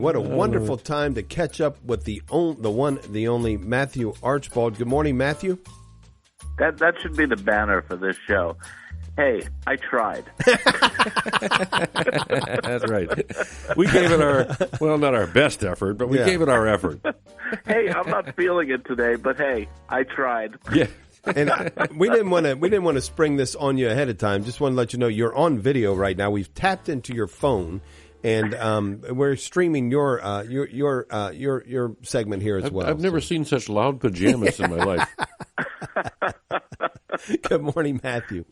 What a wonderful time to catch up with the only Matthew Archbold. Good morning, Matthew. That should be the banner for this show. Hey, I tried. That's right. We gave it not our best effort, but we gave it our effort. Hey, I'm not feeling it today, but hey, I tried. Yeah. And we didn't want to spring this on you ahead of time. Just want to let you know you're on video right now. We've tapped into your phone, and we're streaming your segment here as well. I've never seen such loud pajamas in my life. Good morning, Matthew.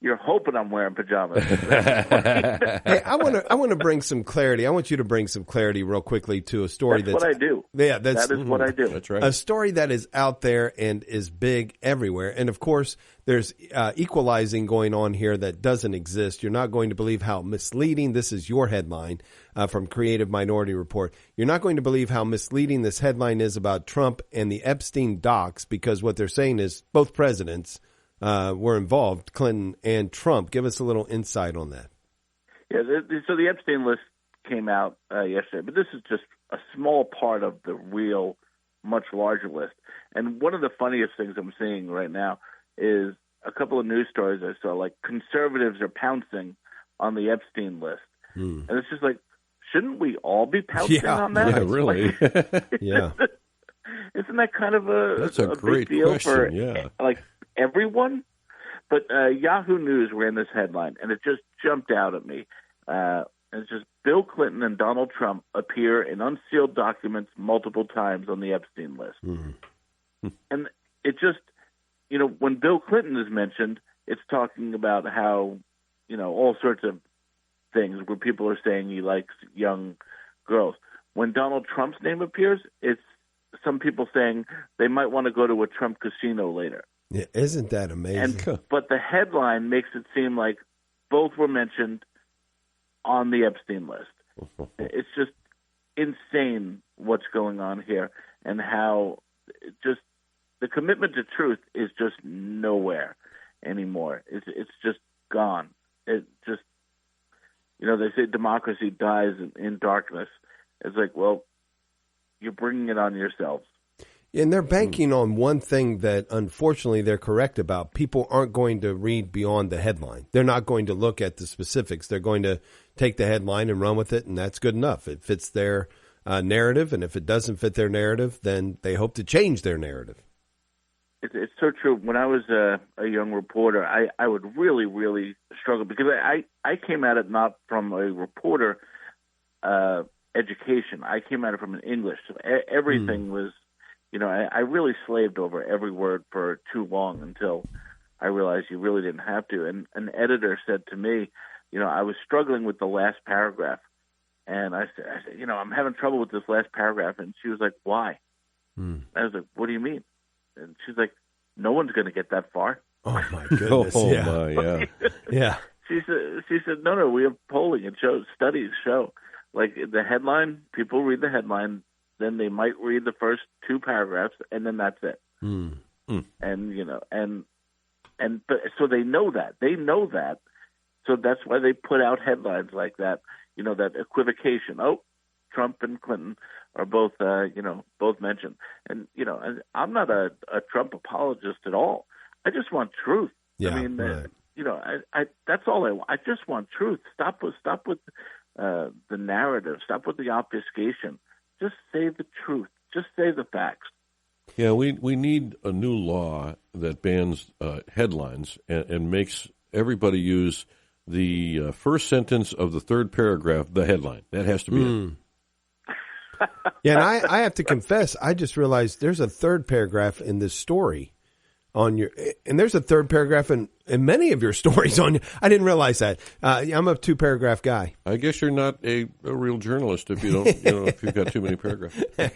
You're hoping I'm wearing pajamas. Hey, I want to bring some clarity. I want you to bring some clarity real quickly to a story that's what I do. Yeah, that is what I do. That's right. A story that is out there and is big everywhere. And of course, there's equalizing going on here that doesn't exist. You're not going to believe how misleading. This is your headline from Creative Minority Report. You're not going to believe how misleading this headline is about Trump and the Epstein docs, because what they're saying is both presidents were involved, Clinton and Trump. Give us a little insight on that. Yeah, so the Epstein list came out yesterday, but this is just a small part of the real, much larger list. And one of the funniest things I'm seeing right now is a couple of news stories I saw, like conservatives are pouncing on the Epstein list. And it's just like, shouldn't we all be pouncing on that? Yeah, really. Yeah. Isn't that kind of a great big deal question, for everyone? But Yahoo News ran this headline, and it just jumped out at me. It's just Bill Clinton and Donald Trump appear in unsealed documents multiple times on the Epstein list. And it just, when Bill Clinton is mentioned, it's talking about how, all sorts of things where people are saying he likes young girls. When Donald Trump's name appears, it's some people saying they might want to go to a Trump casino later. Yeah, isn't that amazing? But the headline makes it seem like both were mentioned on the Epstein list. It's just insane what's going on here, and how just the commitment to truth is just nowhere anymore. It's just gone. It just, they say democracy dies in darkness. It's like, well, you're bringing it on yourselves. And they're banking on one thing that, unfortunately, they're correct about. People aren't going to read beyond the headline. They're not going to look at the specifics. They're going to take the headline and run with it, and that's good enough. It fits their narrative, and if it doesn't fit their narrative, then they hope to change their narrative. It's so true. When I was a young reporter, I would really, really struggle, because I came at it not from a reporter education. I came at it from an English. So everything was... I really slaved over every word for too long until I realized you really didn't have to. And an editor said to me, I was struggling with the last paragraph. And I said, I'm having trouble with this last paragraph. And she was like, why? I was like, what do you mean? And she's like, no one's going to get that far. Oh, my goodness. Yeah. She said, no, we have polling. It shows, studies show. Like the headline, people read the headline, then they might read the first two paragraphs, and then that's it. And but so they know that. So that's why they put out headlines like that. That equivocation. Oh, Trump and Clinton are both mentioned. And and I'm not a Trump apologist at all. I just want truth. Yeah, I mean, right. I that's all I want. I just want truth. Stop with the narrative. Stop with the obfuscation. Just say the truth. Just say the facts. Yeah, we need a new law that bans headlines and makes everybody use the first sentence of the third paragraph, the headline. That has to be it. Yeah, and I have to confess, I just realized there's a third paragraph in this story and there's a third paragraph in many of your stories on you. I didn't realize that. I'm a 2-paragraph guy. I guess you're not a real journalist if you don't, if you've got too many paragraphs. But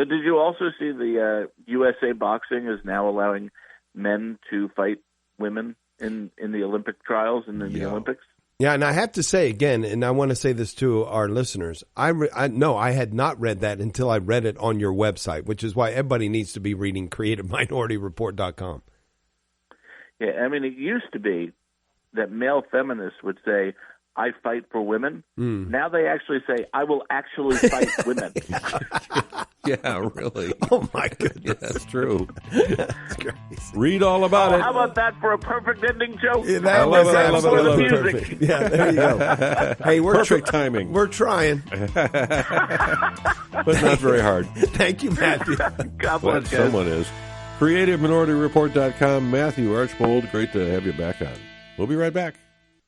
did you also see the USA Boxing is now allowing men to fight women in the Olympic trials and in the Olympics? Yeah, and I have to say again, and I want to say this to our listeners, I had not read that until I read it on your website, which is why everybody needs to be reading creativeminorityreport.com. Yeah, I mean, it used to be that male feminists would say, I fight for women. Now they actually say, I will actually fight women. Yeah, really. Oh, my goodness. Yeah, that's true. That's crazy. Read all about it. How about that for a perfect ending joke? Yeah, I love it, I love it, I love it. Perfect. Yeah, there you go. Hey, we're Perfect timing. We're trying. But not very hard. Thank you, Matthew. God But bless, guys. someone is. CreativeMinorityReport.com. Matthew Archbold, great to have you back on. We'll be right back.